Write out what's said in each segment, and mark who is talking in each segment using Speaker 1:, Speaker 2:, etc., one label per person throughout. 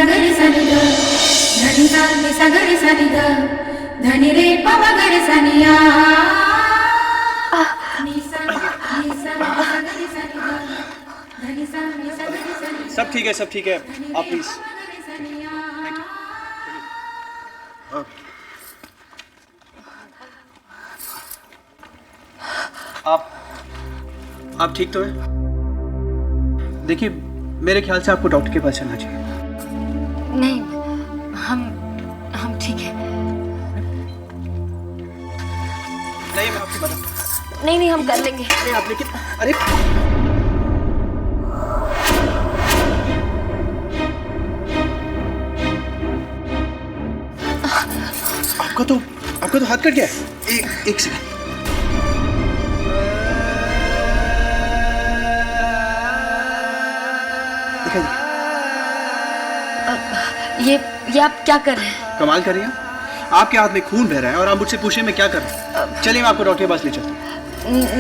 Speaker 1: सगरि सनि ग धनि सा नि सगरि सनि ग धनि रे प म ग रे सनि आ नि सा नि सगरि सनि ग धनि सा नि सगरि सनि ग।
Speaker 2: सब ठीक है, सब ठीक है। आप प्लीज। Thank you. आप ठीक तो हैं? देखिए, मेरे ख्याल से आपको डॉक्टर के पास चलना चाहिए।
Speaker 3: नहीं, हम ठीक है।
Speaker 2: नहीं, मैं आपकी मदद।
Speaker 3: नहीं, हम कर लेंगे।
Speaker 2: अरे आप लेकिन अरे आपका तो हाथ कट गया है। एक सेकंड।
Speaker 3: ये आप क्या कर रहे हैं?
Speaker 2: कमाल कर रही हैं। आपके हाथ में खून बह रहा है और आप मुझसे पूछे मैं क्या कर रहा हूँ। चलिए, मैं आपको डॉक्टर के पास ले चलता हूँ।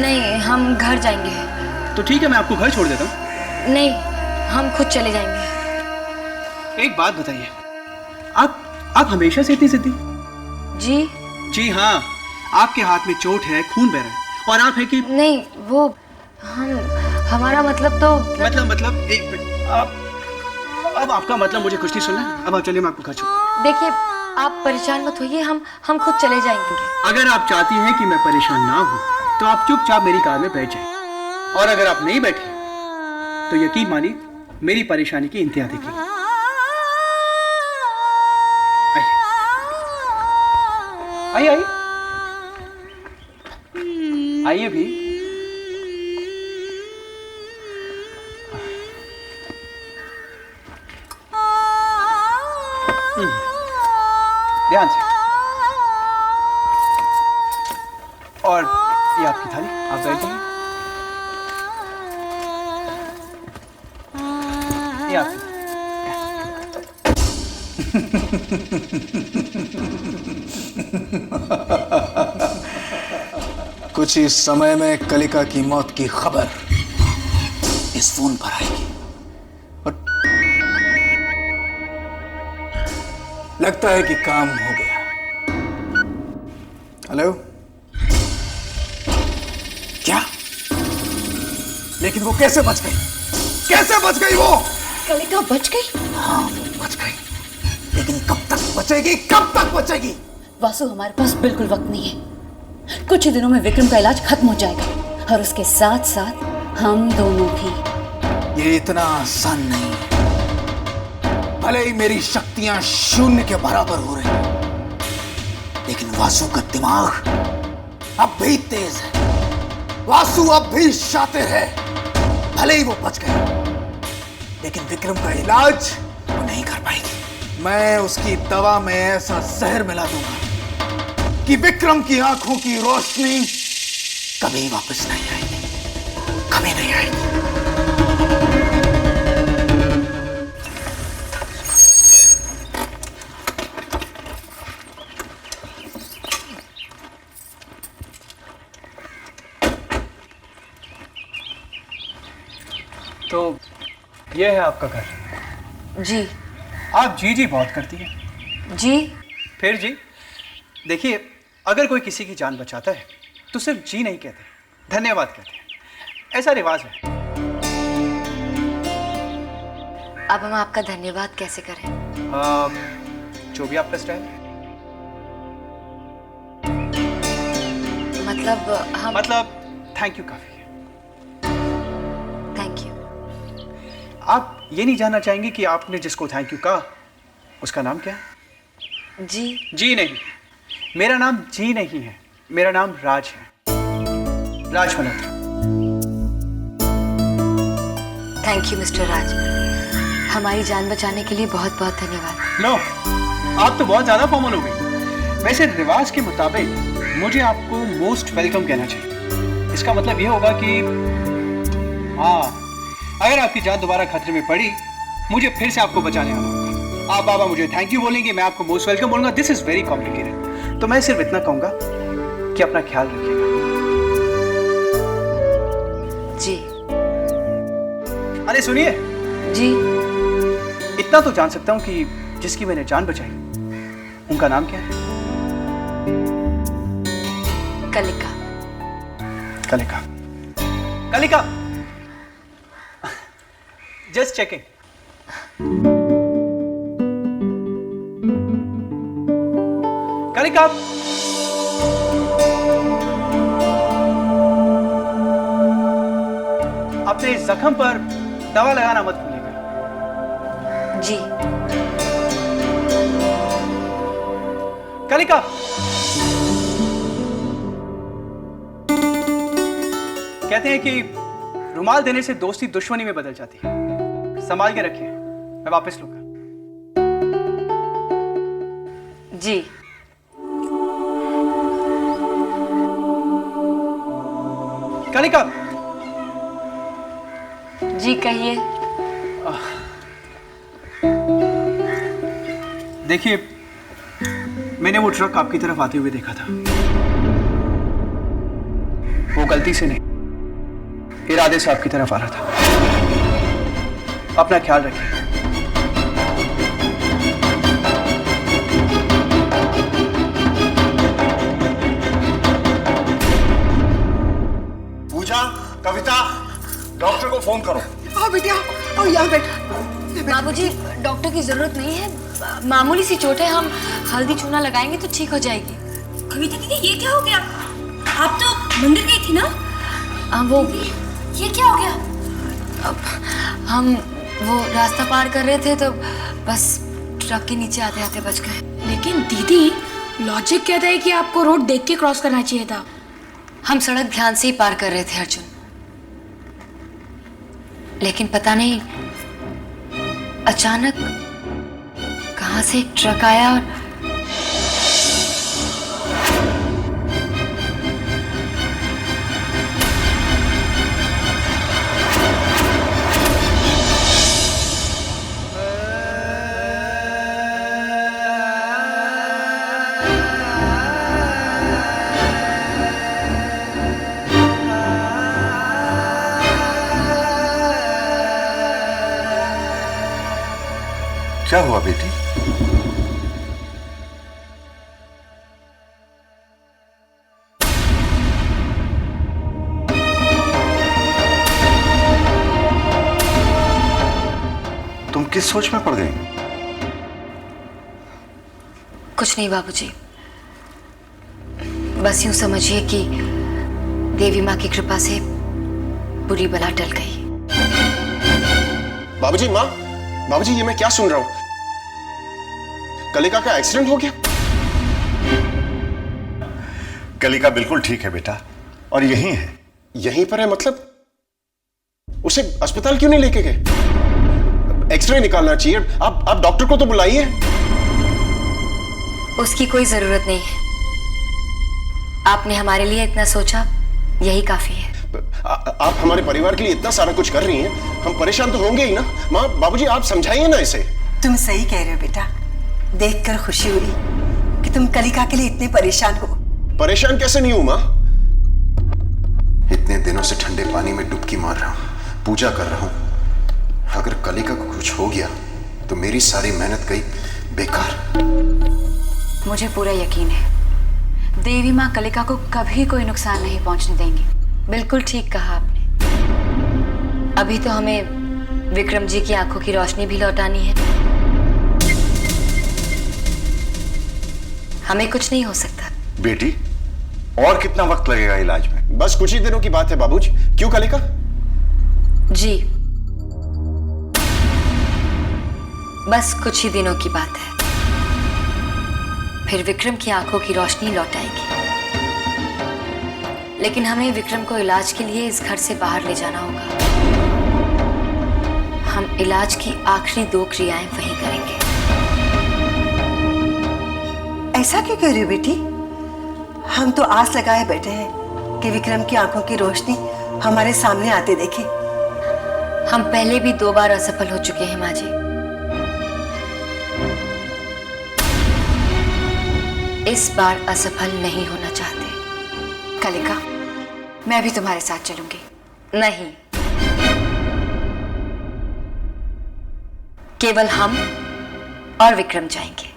Speaker 3: नहीं, हम घर जाएंगे।
Speaker 2: तो ठीक है, मैं आपको घर छोड़ देता हूँ।
Speaker 3: नहीं, हम खुद चले जाएंगे।
Speaker 2: एक बात बताइए, आप हमेशा से इतनी जिद्दी?
Speaker 3: जी
Speaker 2: हाँ, आपके हाथ में चोट है, खून बह रहा है और आप है कि
Speaker 3: नहीं, वो हमारा मतलब तो
Speaker 2: मतलब एक मिनट। अब आपका मतलब मुझे कुछ नहीं सुनना है। अब आप चलिए, मैं आपको घर छोड़।
Speaker 3: देखिए, आप परेशान मत होइए, हम खुद चले जाएंगे।
Speaker 2: अगर आप चाहती हैं कि मैं परेशान ना हूं तो आप चुपचाप मेरी कार में बैठ जाइए, और अगर आप नहीं बैठे तो यकीन मानिए मेरी परेशानी की इंतहा देखिए। आइए आइए आइए भी। ध्यान से। और ये आपकी थाली, आप बैठ जाइए। ये आपकी।
Speaker 4: कुछ ही समय में कलिका की मौत की खबर इस फोन पर आएगी और लगता है कि काम हो गया। हेलो? क्या? लेकिन वो कैसे बच गई? कैसे बच गई वो?
Speaker 3: कलिका बच गई?
Speaker 4: हाँ, वो बच गई, लेकिन कब तक बचेगी? कब तक बचेगी?
Speaker 5: वासु, हमारे पास बिल्कुल वक्त नहीं है। कुछ ही दिनों में विक्रम का इलाज खत्म हो जाएगा और उसके साथ साथ हम दोनों भी।
Speaker 4: ये इतना आसान नहीं है। भले ही मेरी शक्तियां शून्य के बराबर हो रही हैं, लेकिन वासु का दिमाग अब भी तेज है। वासु अब भी शातिर है। भले ही वो बच गई, लेकिन विक्रम का इलाज वो नहीं कर पाएगी। मैं उसकी दवा में ऐसा जहर मिला दूंगा कि विक्रम की आंखों की रोशनी कभी वापस नहीं आएगी, कभी नहीं आएगी।
Speaker 2: तो ये है आपका घर।
Speaker 3: जी।
Speaker 2: आप जी बहुत करती हैं।
Speaker 3: जी?
Speaker 2: फिर जी? देखिए, अगर कोई किसी की जान बचाता है तो सिर्फ जी नहीं कहते, धन्यवाद कहते हैं। ऐसा रिवाज है।
Speaker 3: अब हम आपका धन्यवाद कैसे करें?
Speaker 2: जो भी आपका स्टाइल। मतलब थैंक यू काफी है।
Speaker 3: Thank you.
Speaker 2: आप ये नहीं जानना चाहेंगे कि आपने जिसको थैंक यू कहा उसका नाम क्या है? जी नहीं, मेरा नाम जी नहीं है, मेरा नाम राज है, राज मल्होत्रा।
Speaker 3: थैंक यू मिस्टर राज, हमारी जान बचाने के लिए बहुत बहुत धन्यवाद।
Speaker 2: लो, आप तो बहुत ज्यादा फॉर्मल हो गई। वैसे रिवाज के मुताबिक मुझे आपको मोस्ट वेलकम कहना चाहिए। इसका मतलब ये होगा कि हाँ, अगर आपकी जान दोबारा खतरे में पड़ी मुझे फिर से आपको बचाने आना होगा। आप बाबा मुझे थैंक यू बोलेंगे, मैं आपको मोस्ट वेलकम बोलूंगा। This is very complicated. तो मैं सिर्फ इतना कहूंगा कि अपना ख्याल रखिएगा।
Speaker 3: जी।
Speaker 2: अरे सुनिए
Speaker 3: जी।
Speaker 2: इतना तो जान सकता हूं कि जिसकी मैंने जान बचाई उनका नाम क्या है?
Speaker 3: कलिका।
Speaker 2: कलिका। कलिका, जस्ट चेकिंग। कलिका, अपने जख्म पर दवा लगाना मत भूलिएगा।
Speaker 3: जी।
Speaker 2: कलिका, कहते हैं कि रुमाल देने से दोस्ती दुश्मनी में बदल जाती है। संभाल के रखिए, मैं वापस लूंगा।
Speaker 3: जी।
Speaker 2: कलिका।
Speaker 3: जी कहिए।
Speaker 2: देखिए, मैंने वो ट्रक आपकी तरफ आते हुए देखा था। वो गलती से नहीं, इरादे से आपकी तरफ आ रहा था। अपना ख्याल रखिए।
Speaker 6: पूजा, कविता, डॉक्टर को फोन करो।
Speaker 7: आओ बेटा, आओ यहाँ बैठ।
Speaker 3: बाबूजी, डॉक्टर की जरूरत नहीं है, मामूली सी चोट है, हम हल्दी चूना लगाएंगे तो ठीक हो जाएगी।
Speaker 5: कविता दीदी, ये क्या हो गया? आप तो मंदिर गई थी ना?
Speaker 3: वो
Speaker 5: ये क्या हो गया?
Speaker 3: अब हम वो रास्ता पार कर रहे थे तो बस ट्रक के नीचे आते आते बच गए।
Speaker 5: लेकिन दीदी, लॉजिक कहता है कि आपको रोड देख के क्रॉस करना चाहिए था।
Speaker 3: हम सड़क ध्यान से ही पार कर रहे थे अर्जुन, लेकिन पता नहीं अचानक कहां से एक ट्रक आया और
Speaker 6: क्या हुआ बेटी? तुम किस सोच में पड़ गई?
Speaker 3: कुछ नहीं बाबूजी, बस यूं समझिए कि देवी माँ की कृपा से बुरी बला टल गई।
Speaker 8: बाबूजी, माँ, बाबूजी, ये मैं क्या सुन रहा हूं? कलिका का एक्सीडेंट हो गया?
Speaker 6: कलिका बिल्कुल ठीक है बेटा, और यहीं है।
Speaker 8: यहीं पर है मतलब? उसे अस्पताल क्यों नहीं लेके गए? एक्सरे निकालना चाहिए। आप डॉक्टर को तो बुलाइए।
Speaker 3: उसकी कोई जरूरत नहीं है, आपने हमारे लिए इतना सोचा, यही काफी है।
Speaker 8: आप हमारे परिवार के लिए इतना सारा कुछ कर रही हैं, हम परेशान तो होंगे ही ना। माँ, बाबूजी, आप समझाइए ना इसे।
Speaker 7: तुम सही कह रहे हो बेटा, देखकर खुशी हुई कि तुम कलिका के लिए इतने परेशान हो।
Speaker 8: परेशान कैसे नहीं हूं माँ? इतने दिनों से ठंडे पानी में डुबकी मार रहा हूं, पूजा कर रहा हूं। अगर कलिका को कुछ हो गया तो मेरी सारी मेहनत गई बेकार।
Speaker 3: मुझे पूरा यकीन है, देवी माँ कलिका को कभी कोई नुकसान नहीं पहुंचने देंगी। बिल्कुल ठीक कहा आपने। अभी तो हमें विक्रम जी की आंखों की रोशनी भी लौटानी है। हमें कुछ नहीं हो सकता।
Speaker 6: बेटी, और कितना वक्त लगेगा इलाज में?
Speaker 8: बस कुछ ही दिनों की बात है बाबूजी। क्यों कलिका?
Speaker 3: जी, बस कुछ ही दिनों की बात है, फिर विक्रम की आंखों की रोशनी लौट आएगी। लेकिन हमें विक्रम को इलाज के लिए इस घर से बाहर ले जाना होगा। हम इलाज की आखिरी 2 क्रियाएं वहीं करेंगे।
Speaker 7: ऐसा क्यों कह रही हो बेटी? हम तो आस लगाए बैठे हैं कि विक्रम की आंखों की रोशनी हमारे सामने आते देखें।
Speaker 3: हम पहले भी 2 बार असफल हो चुके हैं माँ जी। इस बार असफल नहीं होना चाहते।
Speaker 9: कलिका, मैं भी तुम्हारे साथ चलूंगी।
Speaker 3: नहीं, केवल हम और विक्रम जाएंगे।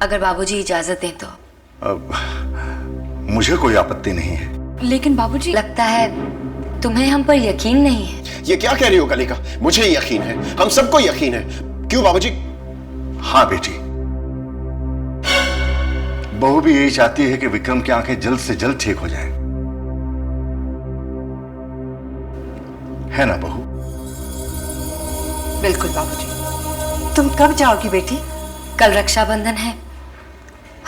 Speaker 3: अगर बाबूजी इजाजत दें तो।
Speaker 6: मुझे कोई आपत्ति नहीं है।
Speaker 3: लेकिन बाबूजी, लगता है तुम्हें हम पर यकीन नहीं है।
Speaker 8: ये क्या कह रही हो कलिका? मुझे यकीन है, हम सबको यकीन है। क्यों बाबूजी?
Speaker 6: हाँ बेटी, बहू भी यही चाहती है कि विक्रम की आंखें जल्द से जल्द ठीक हो जाए, है ना बहू?
Speaker 3: बिल्कुल बाबूजी।
Speaker 7: तुम कब जाओगी बेटी?
Speaker 3: कल रक्षाबंधन है,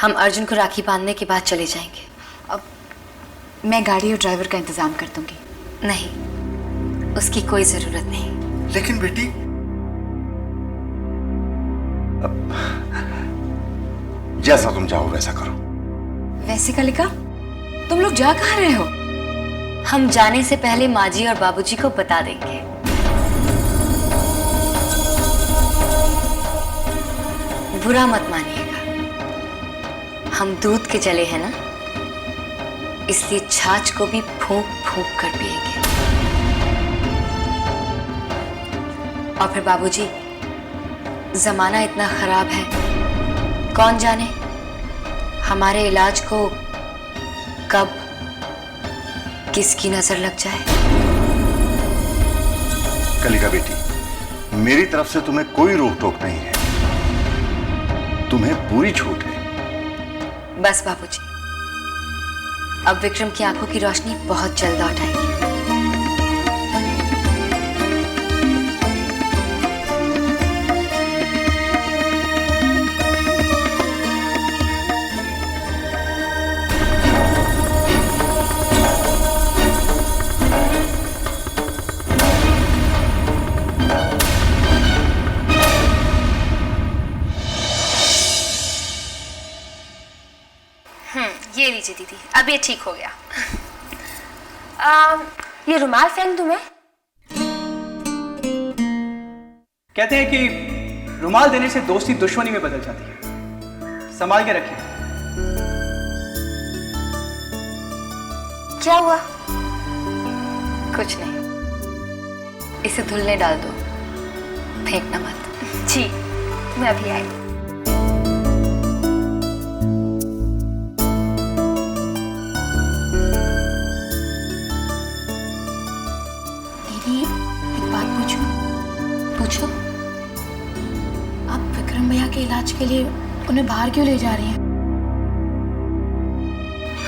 Speaker 3: हम अर्जुन को राखी बांधने के बाद चले जाएंगे। अब मैं गाड़ी और ड्राइवर का इंतजाम कर दूंगी। नहीं, उसकी कोई जरूरत नहीं।
Speaker 6: लेकिन बेटी, जैसा तुम चाहो वैसा करो।
Speaker 3: वैसे कलिका, तुम लोग जा कहाँ रहे हो? हम जाने से पहले माँ जी और बाबूजी को बता देंगे। बुरा मत मानिएगा, हम दूध के चले हैं ना, इसलिए छाछ को भी फूंक फूंक कर पिएंगे। और फिर बाबूजी, जमाना इतना खराब है, कौन जाने हमारे इलाज को कब किसकी नजर लग जाए।
Speaker 6: कलिका बेटी, मेरी तरफ से तुम्हें कोई रोक टोक नहीं है, तुम्हें पूरी छूट है।
Speaker 3: बस बाबूजी, अब विक्रम की आंखों की रोशनी बहुत जल्द लौट आएगी।
Speaker 10: ये लीजिए दीदी, अब ये ठीक हो गया। ये रुमाल फेंक दूं मैं?
Speaker 2: कहते हैं कि रुमाल देने से दोस्ती दुश्मनी में बदल जाती है, संभाल के रखें।
Speaker 10: क्या हुआ?
Speaker 3: कुछ नहीं, इसे धुलने डाल दो, फेंकना मत।
Speaker 10: जी, मैं अभी आई।
Speaker 3: पूछो।
Speaker 10: आप विक्रम भैया के इलाज के लिए उन्हें बाहर क्यों ले जा रही हैं?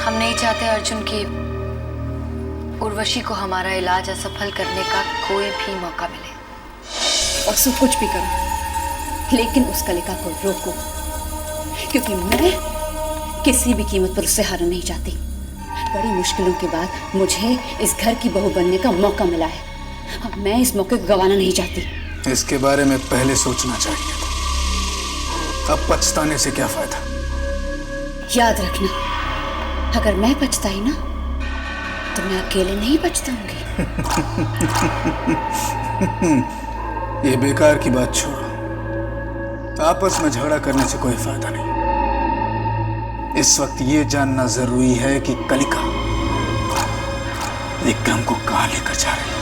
Speaker 3: हम नहीं चाहते अर्जुन की उर्वशी को हमारा इलाज असफल करने का कोई भी मौका मिले।
Speaker 5: और सो कुछ भी करो, लेकिन उस कलिका को रोको, क्योंकि मैं किसी भी कीमत पर उससे हारना नहीं चाहती। बड़ी मुश्किलों के बाद मुझे इस घर की बहू बनने का मौका मिला है, अब मैं इस मौके को गंवाना नहीं चाहती।
Speaker 4: इसके बारे में पहले सोचना चाहिए था, अब पछताने से क्या फायदा।
Speaker 5: याद रखना, अगर मैं पछताई ना तो मैं अकेले नहीं पछताऊंगी।
Speaker 4: ये बेकार की बात छोड़ो, आपस में झगड़ा करने से कोई फायदा नहीं। इस वक्त ये जानना जरूरी है कि कलिका विक्रम को कहां लेकर जा रही है।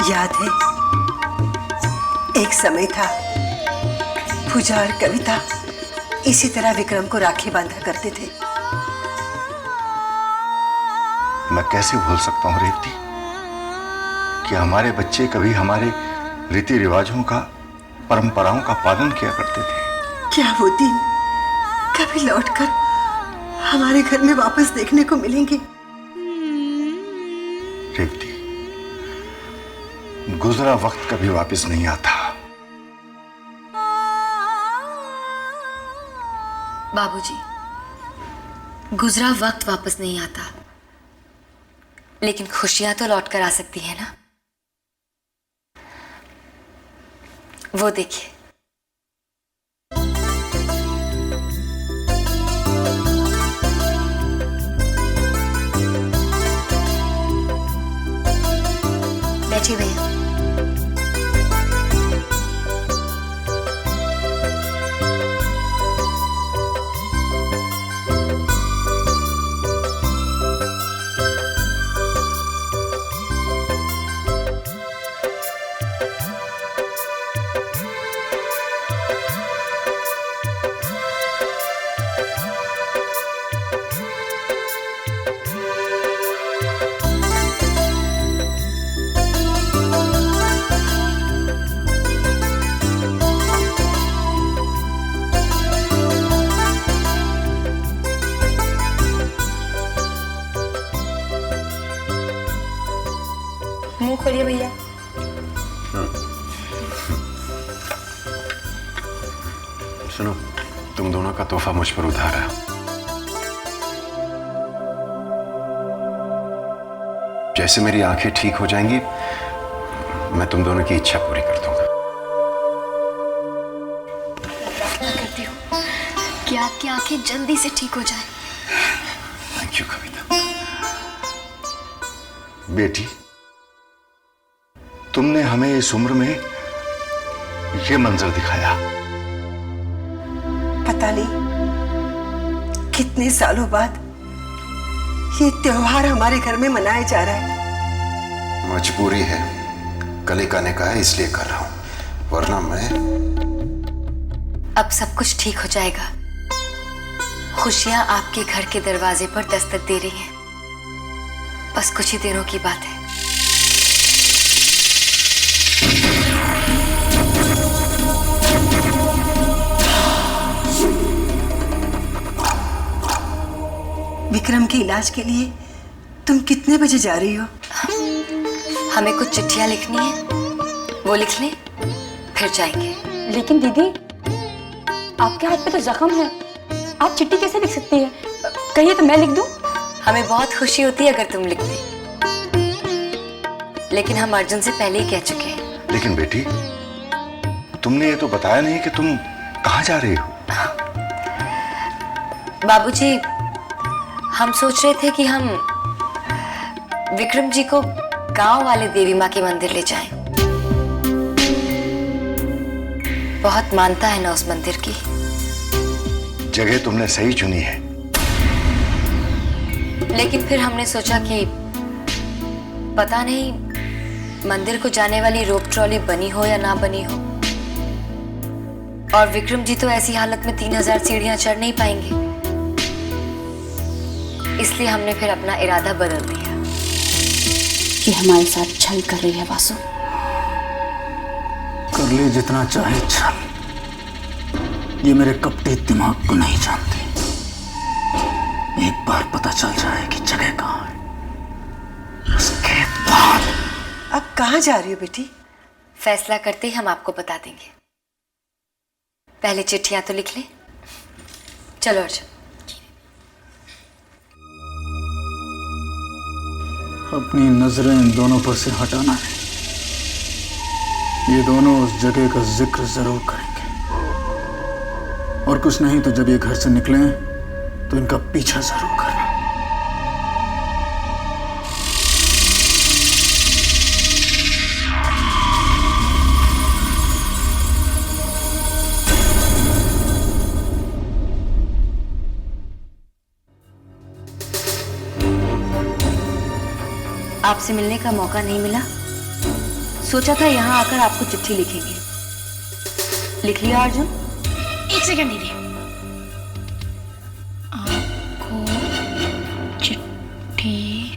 Speaker 7: याद है, एक समय था पूजा और कविता इसी तरह विक्रम को राखी बांधा करते थे।
Speaker 6: मैं कैसे भूल सकता हूं रेवती कि हमारे बच्चे कभी हमारे रीति रिवाजों का, परंपराओं का पालन किया करते थे।
Speaker 7: क्या वो दिन कभी लौटकर हमारे घर में वापस देखने को मिलेंगे?
Speaker 6: रेवती, गुजरा वक्त कभी वापस नहीं आता।
Speaker 3: बाबूजी, गुजरा वक्त वापस नहीं आता, लेकिन खुशियां तो लौट कर आ सकती है ना। वो देखिए, बैठिए भैया। मुंह खोलिए भैया।
Speaker 8: सुनो, तुम दोनों का तोहफा मुझ पर उधार है। जैसे मेरी आंखें ठीक हो जाएंगी, मैं तुम दोनों की इच्छा पूरी कर दूंगा।
Speaker 10: प्रार्थना करती हूँ कि आपकी आंखें जल्दी से ठीक हो जाएं।
Speaker 8: थैंक यू कविता।
Speaker 6: बेटी, तुमने हमें इस उम्र में ये मंजर दिखाया।
Speaker 7: पता नहीं कितने सालों बाद ये त्योहार हमारे घर में मनाया जा रहा है।
Speaker 8: मजबूरी है, कलिका ने कहा है इसलिए कर रहा हूं, वरना मैं।
Speaker 3: अब सब कुछ ठीक हो जाएगा। खुशियां आपके घर के दरवाजे पर दस्तक दे रही हैं। बस कुछ ही दिनों की बात है।
Speaker 7: विक्रम के इलाज के लिए तुम कितने बजे जा रही हो?
Speaker 3: हमें कुछ चिट्ठियां लिखनी है, वो लिख लें, फिर जाएंगे।
Speaker 10: लेकिन दीदी, आपके हाथ पे तो जख्म है, आप चिट्ठी कैसे लिख सकती है? कहिए तो मैं लिख दूं?
Speaker 3: हमें बहुत खुशी होती है अगर तुम लिख दे, लेकिन हम अर्जुन से पहले ही कह चुके हैं।
Speaker 6: लेकिन बेटी, तुमने ये तो बताया नहीं कि तुम कहाँ जा रही हो।
Speaker 3: बाबूजी, हम सोच रहे थे कि हम विक्रम जी को गांव वाले देवी माँ के मंदिर ले जाएं। बहुत मानता है ना उस मंदिर की।
Speaker 6: जगह तुमने सही चुनी है,
Speaker 3: लेकिन फिर हमने सोचा कि पता नहीं मंदिर को जाने वाली रोप ट्रॉली बनी हो या ना बनी हो, और विक्रम जी तो ऐसी हालत में 3000 सीढ़ियां चढ़ नहीं पाएंगे। इसलिए हमने फिर अपना इरादा बदल दिया।
Speaker 5: कि हमारे साथ छल कर रही है वासु।
Speaker 4: कर ले जितना चाहे छल, ये मेरे कपटे दिमाग को नहीं जानते। एक बार पता चल जाए कि जगह कहाँ है, उसके बाद।
Speaker 7: अब कहाँ जा रही हो बेटी?
Speaker 3: फैसला करते ही हम आपको बता देंगे। पहले चिट्ठियां तो लिख ले। चलो अर्जुन।
Speaker 4: अपनी नजरें इन दोनों पर से हटाना है। ये दोनों उस जगह का जिक्र जरूर करेंगे, और कुछ नहीं तो जब ये घर से निकलें तो इनका पीछा जरूर करना।
Speaker 3: आपसे मिलने का मौका नहीं मिला, सोचा था यहाँ आकर आपको चिट्ठी लिखेंगे। लिख लिया अर्जुन?
Speaker 10: एक सेकंड दीदी, आपको चिट्ठी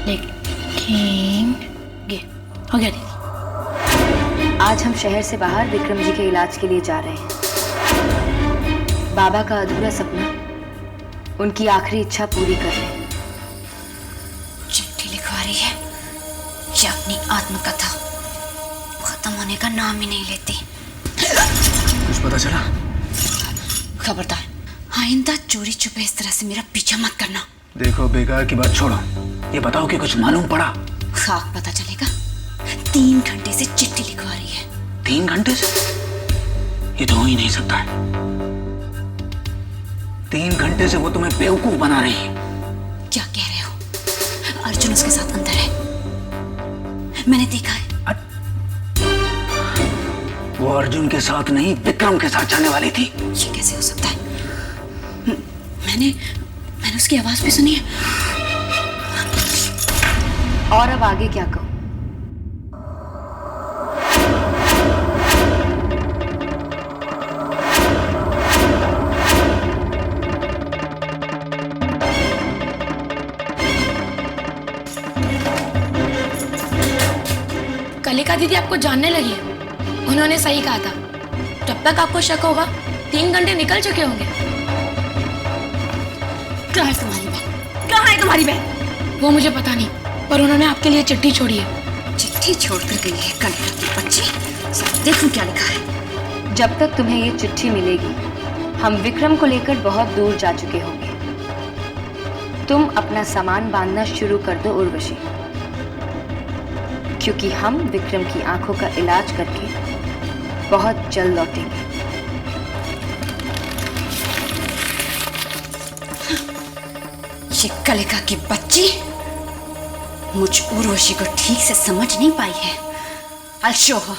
Speaker 10: लिखेंगे। हो गया दीदी।
Speaker 3: आज हम शहर से बाहर विक्रम जी के इलाज के लिए जा रहे हैं। बाबा का अधूरा सपना, उनकी आखिरी इच्छा पूरी कर रहे हैं।
Speaker 10: चिट्ठी लिखवा रही है, ये अपनी आत्मकथा खत्म होने का नाम ही नहीं लेती।
Speaker 4: कुछ पता चला?
Speaker 10: खबरदार,
Speaker 5: आइंदा चोरी छुपे इस तरह से मेरा पीछा मत करना।
Speaker 4: देखो बेकार की बात छोड़ो, ये बताओ कि कुछ मालूम पड़ा?
Speaker 5: खाक पता चलेगा। 3 घंटे से चिट्ठी लिखवा रही है।
Speaker 4: 3 घंटे से? ये तो हो ही नहीं सकता है। 3 घंटे से वो तुम्हें बेवकूफ बना रही है।
Speaker 5: क्या कह रहे हो? अर्जुन उसके साथ अंदर है, मैंने देखा है।
Speaker 4: वो अर्जुन के साथ नहीं, विक्रम के साथ जाने वाली थी।
Speaker 5: ये कैसे हो सकता है? मैंने उसकी आवाज भी सुनी है।
Speaker 3: और अब आगे क्या कहूं?
Speaker 10: कलिका दीदी आपको जानने लगी है। उन्होंने सही कहा था, जब तक आपको शक होगा 3 घंटे निकल चुके होंगे।
Speaker 5: कहाँ है तुम्हारी बहन? कहाँ है तुम्हारी बहन?
Speaker 10: वो मुझे पता नहीं, पर उन्होंने आपके लिए चिट्ठी छोड़ी है।
Speaker 5: चिट्ठी छोड़कर गई है कलिका की बच्ची। सब देखूं क्या लिखा है।
Speaker 3: जब तक तुम्हें ये चिट्ठी मिलेगी, हम विक्रम को लेकर बहुत दूर जा चुके होंगे। तुम अपना सामान बांधना शुरू कर दो उर्वशी, क्योंकि हम विक्रम की आंखों का इलाज करके बहुत जल्द लौटेंगे।
Speaker 5: ये कलिका की बच्ची मुझ उर्वशी को ठीक से समझ नहीं पाई है। I'll show her.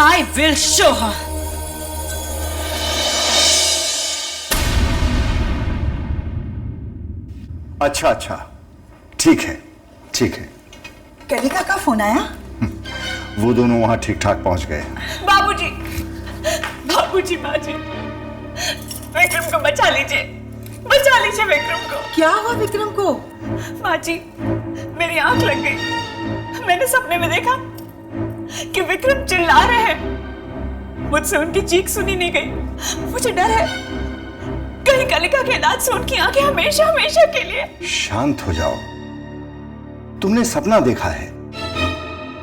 Speaker 5: I will show her.
Speaker 6: अच्छा, ठीक है, ठीक है।
Speaker 7: कलिका का फोन आया?
Speaker 6: वो दोनों वहां ठीक ठाक पहुंच गए।
Speaker 11: बाबूजी, बाबूजी, माँ जी, विक्रम को बचा लीजिए, बचा लीजिए विक्रम को।
Speaker 7: क्या हुआ विक्रम को?
Speaker 11: माँ जी, मेरी आंख लग गई। मैंने सपने में देखा कि विक्रम चिल्ला रहे हैं। मुझसे उनकी चीख सुनी नहीं गई। मुझे डर है कहीं कलिका के इलाज से उनकी आंखें हमेशा हमेशा के लिए।
Speaker 6: शांत हो जाओ। तुमने सपना देखा है,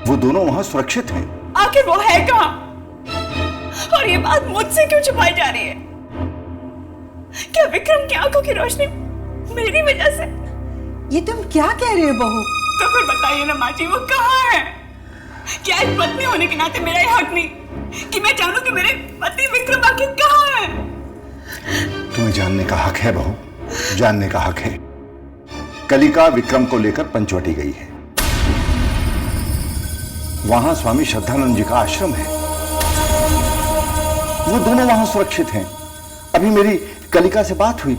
Speaker 6: वो दोनों वहां सुरक्षित हैं।
Speaker 11: आखिर वो है कहाँ? और ये बात मुझसे क्यों छुपाई जा रही है? क्या विक्रम की आंखों की रोशनी मेरी वजह से?
Speaker 7: ये तुम क्या कह रहे हो बहू?
Speaker 11: तो फिर बताइए ना माँ जी, वो कहाँ है? क्या एक पत्नी होने के नाते मेरा हक नहीं कि मैं जानूं कि मेरे पति विक्रम आखिर कहाँ है?
Speaker 6: तुम्हें जानने का हक है बहू, जानने का हक है। कलिका विक्रम को लेकर पंचवटी गई है। वहां स्वामी श्रद्धानंद जी का आश्रम है। वो दोनों वहां सुरक्षित हैं। अभी मेरी कलिका से बात हुई।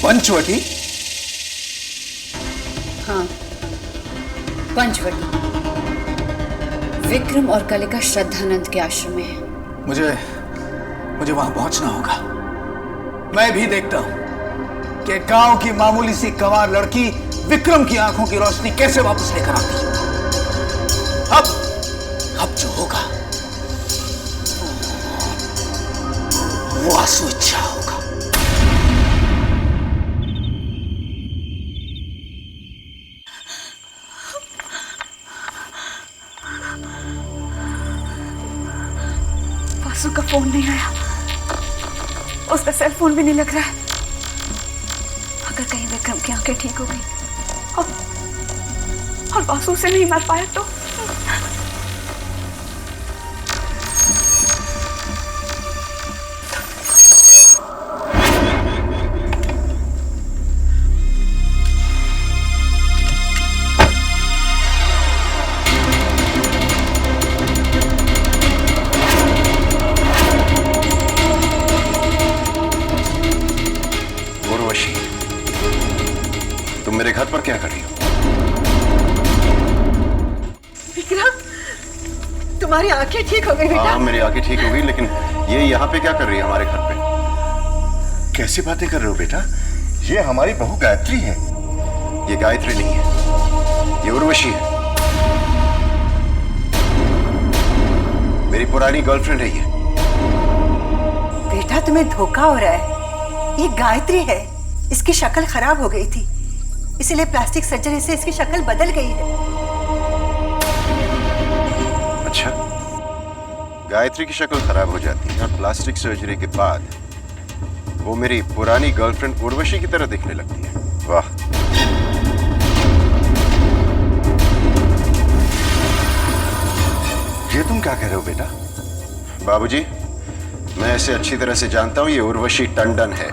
Speaker 4: पंचवटी?
Speaker 5: हाँ, पंचवटी। विक्रम और कलिका श्रद्धानंद के आश्रम में है।
Speaker 4: मुझे वहां पहुंचना होगा। मैं भी देखता हूं कि गांव की मामूली सी गंवार लड़की विक्रम की आंखों की रोशनी कैसे वापस लेकर आती है। अब जो होगा वो आंसू इच्छा होगा।
Speaker 11: वासु का फोन नहीं आया, उसका सेल फोन भी नहीं लग रहा है। अगर कहीं विक्रम की आंखें ठीक हो गई और वासु से नहीं मर पाया तो?
Speaker 8: तुम मेरे घर पर क्या कर रही हो?
Speaker 7: विक्रम, तुम्हारी आंखें ठीक हो गई बेटा?
Speaker 8: हाँ, मेरी आंखें ठीक हो गई, लेकिन ये यहाँ पे क्या कर रही है हमारे घर पे?
Speaker 6: कैसी बातें कर रहे हो बेटा? ये हमारी बहू गायत्री है।
Speaker 8: ये गायत्री नहीं है, ये उर्वशी है। मेरी पुरानी गर्लफ्रेंड है ये।
Speaker 7: बेटा तुम्हें धोखा हो रहा है। ये गायत्री है। इसकी शक्ल खराब हो गई थी, इसीलिए प्लास्टिक सर्जरी से इसकी शक्ल बदल गई है।
Speaker 8: अच्छा, गायत्री की शक्ल खराब हो जाती है और प्लास्टिक सर्जरी के बाद वो मेरी पुरानी गर्लफ्रेंड उर्वशी की तरह दिखने लगती है। वाह।
Speaker 6: ये तुम क्या कह रहे हो बेटा?
Speaker 8: बाबूजी, मैं इसे अच्छी तरह से जानता हूं, ये उर्वशी टंडन है।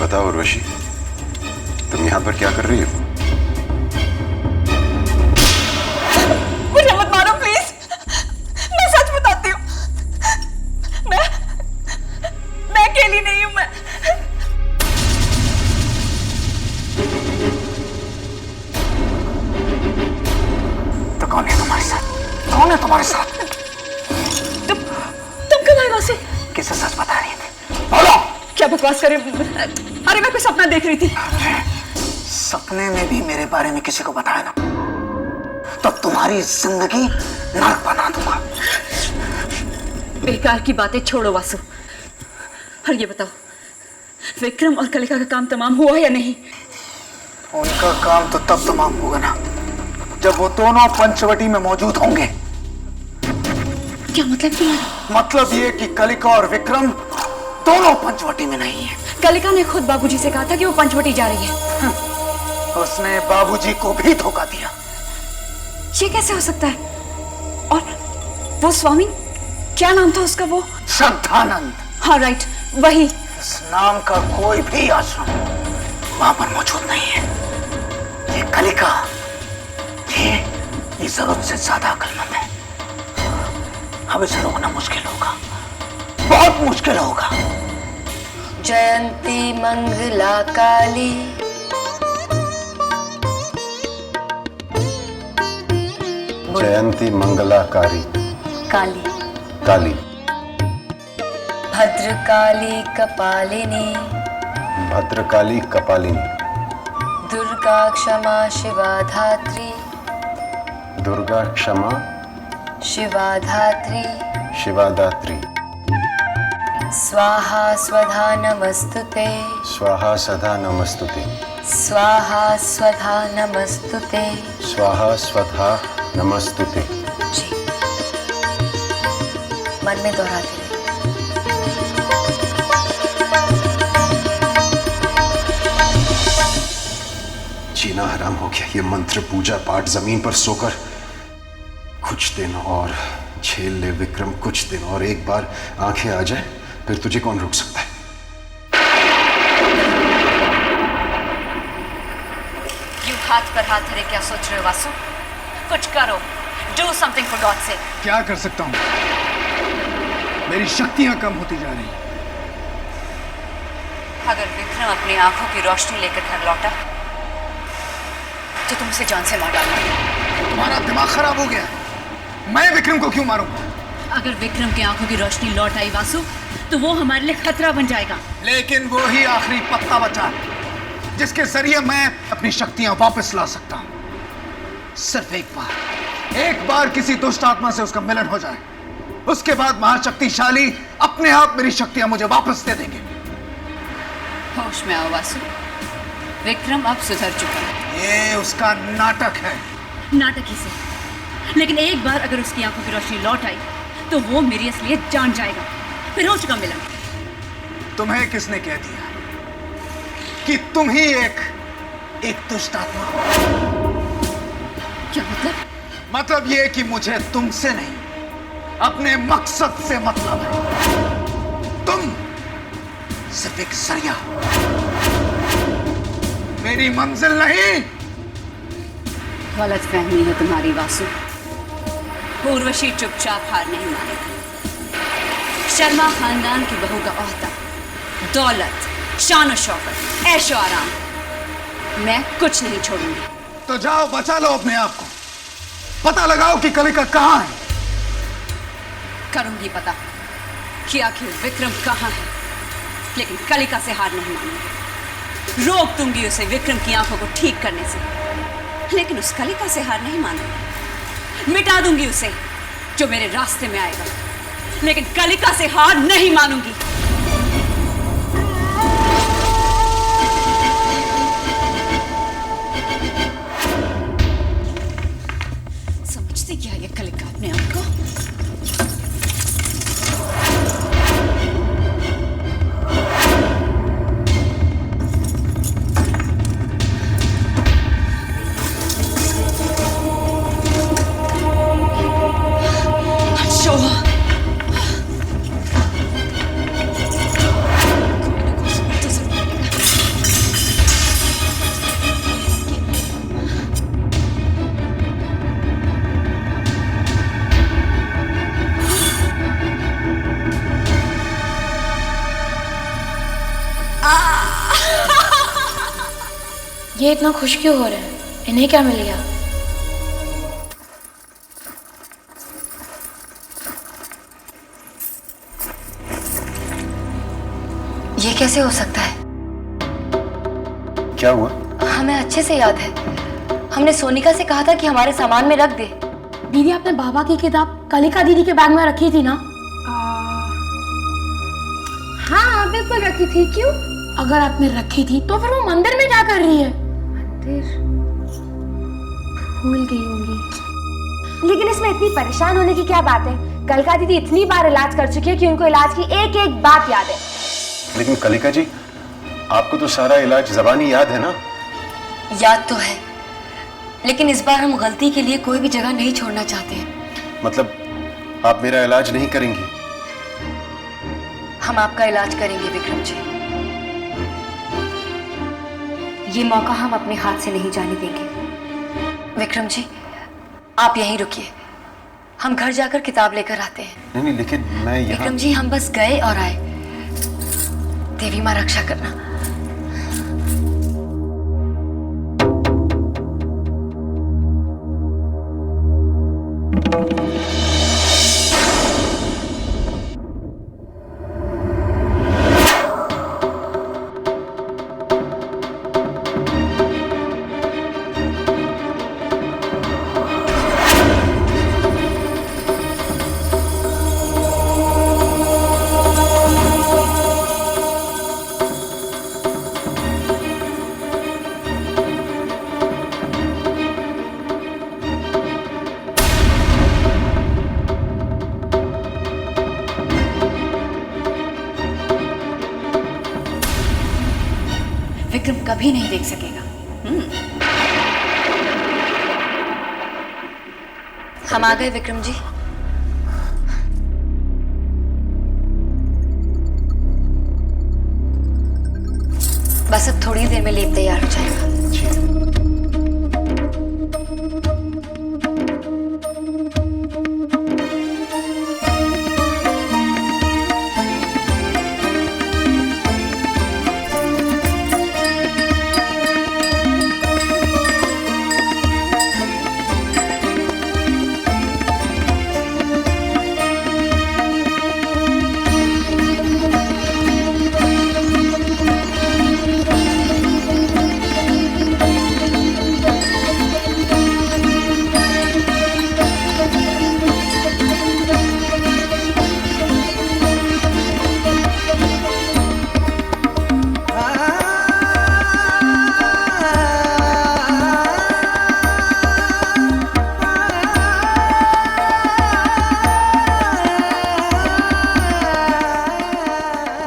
Speaker 8: बताओ उर्वशी, तुम यहां पर क्या कर रही हो?
Speaker 11: मुझे मत मारो प्लीज, मैं सच बताती हूँ। मैं अकेली नहीं हूं। मैं
Speaker 4: तो कौन है तुम्हारे साथ? कौन है तुम्हारे साथ?
Speaker 11: तुम कब आए वासु?
Speaker 4: किसे सच बता रही थी? बोलो।
Speaker 11: क्या बकवास करे? अरे मैं कोई सपना देख रही थी।
Speaker 4: सपने में भी मेरे बारे में किसी को बताया ना तो तुम्हारी जिंदगी नरक बना दूंगा।
Speaker 5: बेकार की बातें छोड़ो वासु, और ये बताओ विक्रम और कलिका का काम तमाम हुआ या नहीं?
Speaker 4: उनका काम तो तब तमाम होगा ना जब वो दोनों पंचवटी में मौजूद होंगे।
Speaker 5: क्या मतलब तुम्हारा?
Speaker 4: मतलब ये कि कलिका और विक्रम दोनों पंचवटी में नहीं है।
Speaker 5: कलिका ने खुद बाबूजी से कहा था कि वो पंचवटी जा रही है।
Speaker 4: उसने बाबूजी को भी धोखा दिया।
Speaker 5: ये कैसे हो सकता है? और वो स्वामी, क्या नाम था उसका? वो
Speaker 4: श्रद्धानंद।
Speaker 5: हाँ राइट, वही।
Speaker 4: इस नाम का कोई भी आश्रम वहां पर मौजूद नहीं है। ये कलिका ये जरूरत से ज्यादा अक्लमंद है। अब इसे रोकना मुश्किल होगा, बहुत मुश्किल होगा।
Speaker 3: जयंती मंगला काली,
Speaker 8: जयंती मंगलाकारी
Speaker 3: काली,
Speaker 8: काली,
Speaker 3: भद्रकाली कपालिनी,
Speaker 8: भद्रकाली कपालिनी,
Speaker 3: दुर्गा क्षमा शिवा धात्री,
Speaker 8: दुर्गा क्षमा
Speaker 3: शिवा धात्री,
Speaker 8: शिवादात्री,
Speaker 3: स्वाहा स्वधा नमस्तुते,
Speaker 8: स्वाहा सदा नमस्तुते,
Speaker 3: स्वाहा स्वधा नमस्तुते।
Speaker 8: स्वाहा स्वधा नमस्तुते।
Speaker 3: जी, मन में दोहराते रहिए।
Speaker 8: जीना हराम हो गया। ये मंत्र पूजा पाठ जमीन पर सोकर कुछ दिन और झेल ले विक्रम, कुछ दिन और। एक बार आंखें आ जाए फिर तुझे कौन रोक सकता है?
Speaker 5: क्यों हाथ पर हाथ धरे क्या सोच रहे हो वासु? कुछ करो, do something for God sake.
Speaker 4: क्या कर सकता हूं? मेरी शक्तियां कम होती जा रही।
Speaker 5: अगर विक्रम अपनी आंखों की रोशनी लेकर घर लौटा तो तुम उसे जान से मार डालना।
Speaker 4: तुम्हारा दिमाग खराब हो गया। मैं विक्रम को क्यों मारूंगा?
Speaker 5: अगर विक्रम की आंखों की रोशनी लौट आई वासु तो वो हमारे लिए खतरा बन जाएगा।
Speaker 4: लेकिन वो ही आखिरी पत्ता बचा है जिसके जरिए मैं अपनी शक्तियां वापस ला सकता हूं। सिर्फ एक बार किसी दुष्ट आत्मा से उसका मिलन हो जाए, उसके बाद महाशक्तिशाली अपने आप मेरी शक्तियां मुझे वापस दे देंगे।
Speaker 5: होश में आओ वासु, विक्रम अब सुधर चुका है।
Speaker 4: ये उसका नाटक है।
Speaker 5: नाटक ही से, लेकिन एक बार अगर उसकी आंखों की रोशनी लौट आई तो वो मेरी असलियत जान जाएगा। फिर हो चुका मिलन।
Speaker 4: तुम्हें किसने कह दिया कि तुम ही एक दुष्ट आत्मा हो?
Speaker 5: क्या मतलब?
Speaker 4: मतलब ये कि मुझे तुमसे नहीं, अपने मकसद से मतलब है। तुम सिर्फ एक जरिया, मेरी मंजिल नहीं।
Speaker 5: गलत फहमी है तुम्हारी वासु। उर्वशी चुपचाप हार नहीं मानेगी। शर्मा खानदान की बहू का ओहदा, दौलत, शान और शौकत, ऐशो आराम, मैं कुछ नहीं छोड़ूंगी।
Speaker 4: तो जाओ बचा लो अपने आप को। पता लगाओ कि कलिका कहां है।
Speaker 5: करूंगी पता कि आखिर विक्रम कहां है, लेकिन कलिका से हार नहीं मानूंगी। रोक दूंगी उसे विक्रम की आंखों को ठीक करने से, लेकिन उस कलिका से हार नहीं मानूंगी। मिटा दूंगी उसे जो मेरे रास्ते में आएगा, लेकिन कलिका से हार नहीं मानूंगी।
Speaker 10: ये इतना खुश क्यों हो रहे हैं? इन्हें क्या मिल गया?
Speaker 3: ये कैसे हो सकता है?
Speaker 8: क्या हुआ?
Speaker 10: हमें अच्छे से याद है, हमने सोनिका से कहा था कि हमारे सामान में रख दे। दीदी, आपने बाबा की किताब कलिका दीदी के बैग में रखी थी ना? हाँ बिल्कुल रखी थी। क्यों? अगर आपने रखी थी तो फिर वो मंदिर में क्या कर रही है? मंदिर भूल गई होंगी।
Speaker 12: लेकिन इसमें इतनी परेशान होने की क्या बात है? कलिका दीदी इतनी बार इलाज कर चुकी है कि उनको इलाज की एक एक बात याद है।
Speaker 8: लेकिन कलिका जी, आपको तो सारा इलाज ज़बानी याद है ना?
Speaker 3: याद तो है, लेकिन इस बार हम गलती के लिए कोई भी जगह नहीं छोड़ना चाहते हैं।
Speaker 8: मतलब आप मेरा इलाज नहीं करेंगी?
Speaker 3: हम आपका इलाज करेंगे विक्रम जी। ये मौका हम अपने हाथ से नहीं जाने देंगे। विक्रम जी, आप यहीं रुकिए, हम घर जाकर किताब लेकर आते हैं।
Speaker 8: नहीं, लेकिन मैं यहाँ...
Speaker 3: विक्रम जी, हम बस गए और आए। देवी माँ रक्षा करना। विक्रम कभी नहीं देख सकेगा। हम आ गए विक्रम जी। बस अब थोड़ी देर में लेप तैयार हो जाएगा।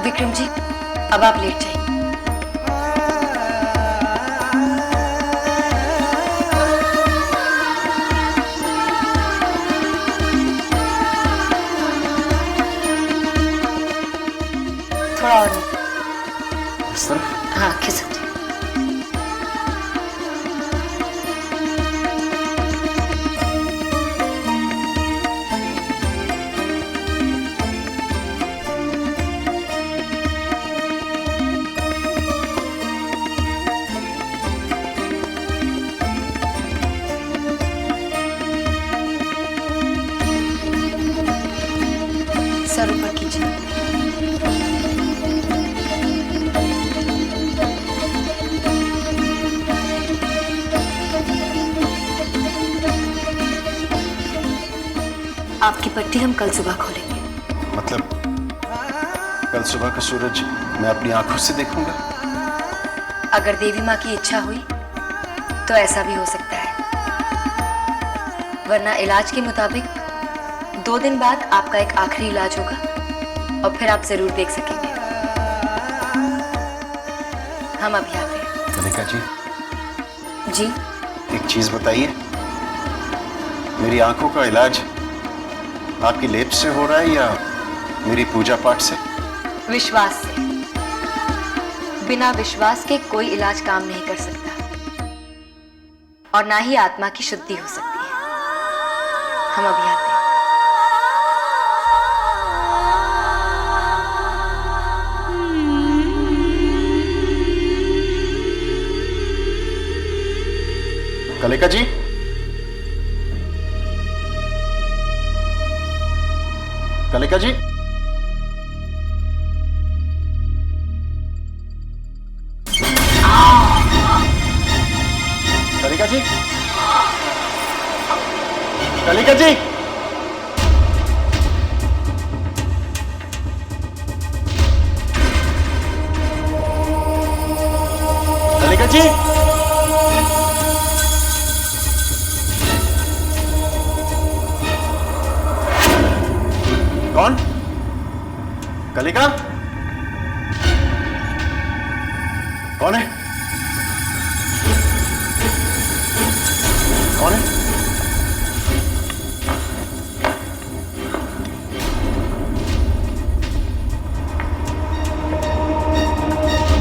Speaker 3: विक्रम जी, अब आप लेट जाइए। थोड़ा और
Speaker 8: इस तरफ?
Speaker 3: हाँ, खिसक जाइए। सर ऊपर कीजिए। आपकी पट्टी हम कल सुबह खोलेंगे।
Speaker 8: मतलब कल सुबह का सूरज मैं अपनी आंखों से देखूंगा?
Speaker 3: अगर देवी माँ की इच्छा हुई तो ऐसा भी हो सकता है, वरना इलाज के मुताबिक 2 दिन बाद आपका एक आखिरी इलाज होगा और फिर आप जरूर देख सकेंगे। हम अभी आते हैं।
Speaker 8: कलिका जी,
Speaker 3: जी?
Speaker 8: एक चीज बताइए, मेरी आंखों का इलाज आपकी लेप से हो रहा है या मेरी पूजा पाठ से?
Speaker 3: विश्वास से। बिना विश्वास के कोई इलाज काम नहीं कर सकता और ना ही आत्मा की शुद्धि हो सकती है। हम अभी आते हैं।
Speaker 8: कलिका जी, कलिका जी, कलिका जी, कलिका जी, कलिका जी, कौन? कलिका? कौन है? कौन है?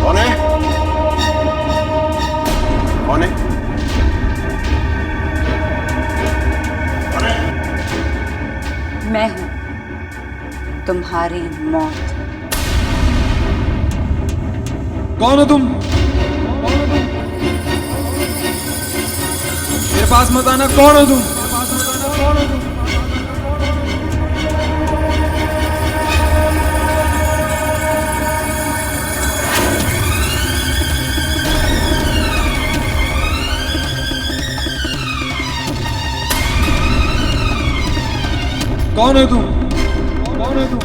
Speaker 8: कौन है? कौन है? कौन है?
Speaker 3: मैं हूं तुम्हारी मौत।
Speaker 13: कौन हो तुम? मेरे पास मत आना। कौन हो तुम? कौन है तुम? कौन है तुम?